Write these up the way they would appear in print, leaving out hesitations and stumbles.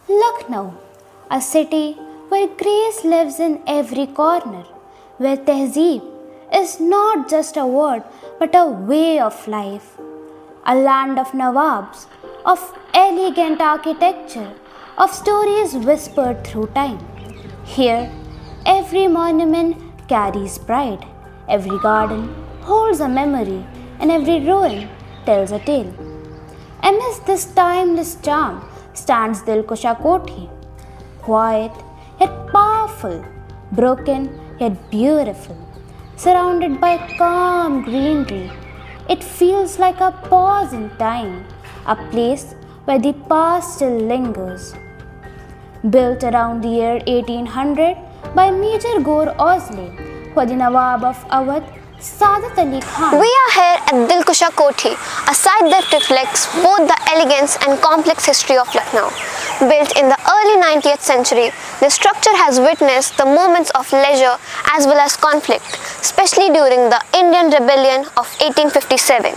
Lucknow, a city where grace lives in every corner, where tehzeeb is not just a word but a way of life. A land of Nawabs, of elegant architecture, of stories whispered through time. Here, every monument carries pride, every garden holds a memory, and every ruin tells a tale. Amidst this timeless charm stands Dilkusha Kothi, quiet yet powerful, broken yet beautiful, surrounded by calm greenery. It feels like a pause in time, a place where the past still lingers. Built around the year 1800 by Major Gore Osley for the Nawab of Awadh, Saadat Ali Khan. We are here at Dilkusha Kothi, a site that reflects both the elegance and complex history of Lucknow. Built in the early 19th century, this structure has witnessed the moments of leisure as well as conflict, especially during the Indian Rebellion of 1857.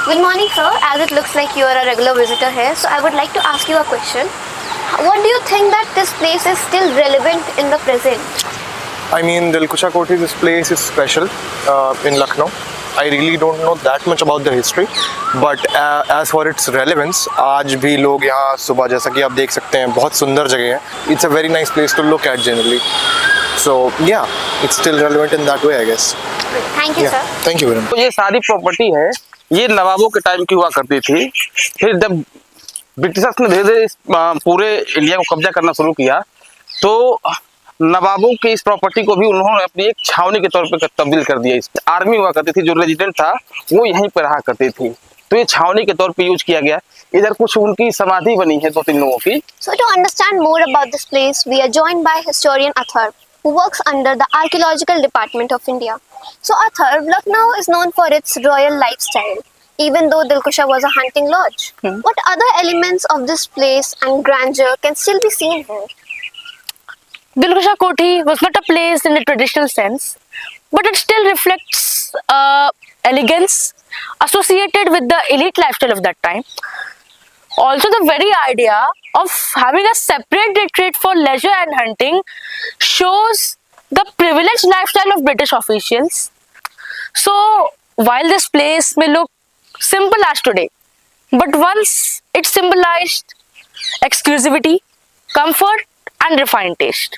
Good morning, sir. As it looks like you are a regular visitor here, so I would like to ask you a question. What do you think that this place is still relevant in the present? I mean, Dilkusha Kothi, this place is special in Lucknow. I really don't know that much about the history, but as for its relevance, आज भी लोग यहाँ सुबह जैसा कि आप देख सकते हैं बहुत सुंदर जगह है. It's a very nice place to look at generally. So yeah, it's still relevant in that way, I guess. Thank you, sir. Thank you very much. तो ये सारी प्रॉपर्टी है, ये नवाबों के टाइम की हुआ करती थी. फिर जब ब्रिटिशर्स ने धीरे धीरे पूरे इंडिया को कब्जा करना शुरू किया, तो नवाबों की इस प्रॉपर्टी को भी उन्होंने अपनी एक छावनी के तौर पर तब्दील कर दिया. आर्मी हुआ करती थी, जो रेजिडेंट था वो यहीं पर रहा करती थी, तो ये छावनी के तौर पे यूज किया गया. इधर कुछ उनकी समाधि बनी है 2-3 लोगों की. So to understand more about this place, we are joined by historian Athar, who works under the Archaeological Department of India. So Athar, Lucknow is known for its royal lifestyle, even though Dilkusha was a hunting lodge. What other elements of this place and grandeur can still be seen here? Dilkusha Kothi was not a place in the traditional sense, but it still reflects elegance associated with the elite lifestyle of that time. Also, the very idea of having a separate retreat for leisure and hunting shows the privileged lifestyle of British officials. So, while this place may look simple as today, but once it symbolized exclusivity, comfort, and refined taste.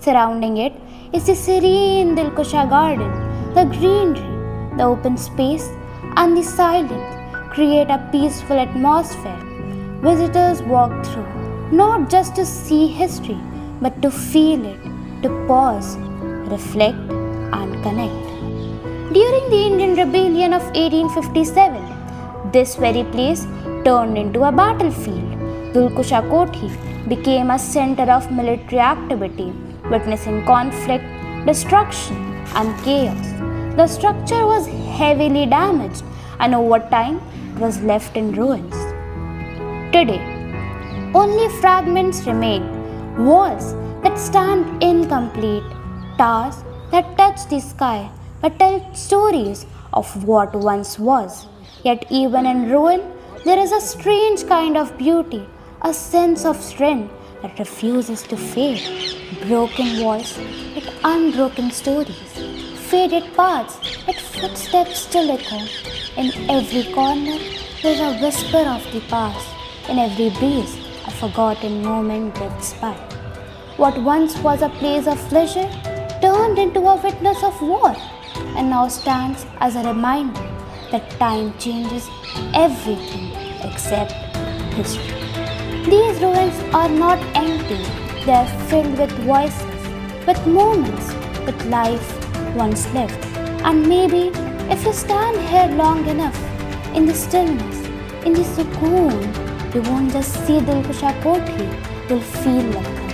Surrounding it is the serene Dilkusha garden, the greenery, the open space, and the silence create a peaceful atmosphere. Visitors walk through not just to see history, but to feel it, to pause, reflect, and connect. During the Indian Rebellion of 1857, this very place turned into a battlefield. Dilkusha Kothi became a center of military activity, witnessing conflict, destruction, and chaos. The structure was heavily damaged, and over time it was left in ruins. Today, only fragments remain, walls that stand incomplete, towers that touch the sky but tell stories of what once was. Yet even in ruin, there is a strange kind of beauty, a sense of strength that refuses to fade. Broken walls with unbroken stories, faded paths yet footsteps still echo. In every corner, there is a whisper of the past. In every breeze, a forgotten moment drifts by. What once was a place of leisure turned into a witness of war, and now stands as a reminder that time changes everything except history. These ruins are not empty, they are filled with voices, with moments, with life once lived. And maybe if you stand here long enough, in the stillness, in the sukoon, you won't just see Dilkusha Kothi, you'll feel Lucknow.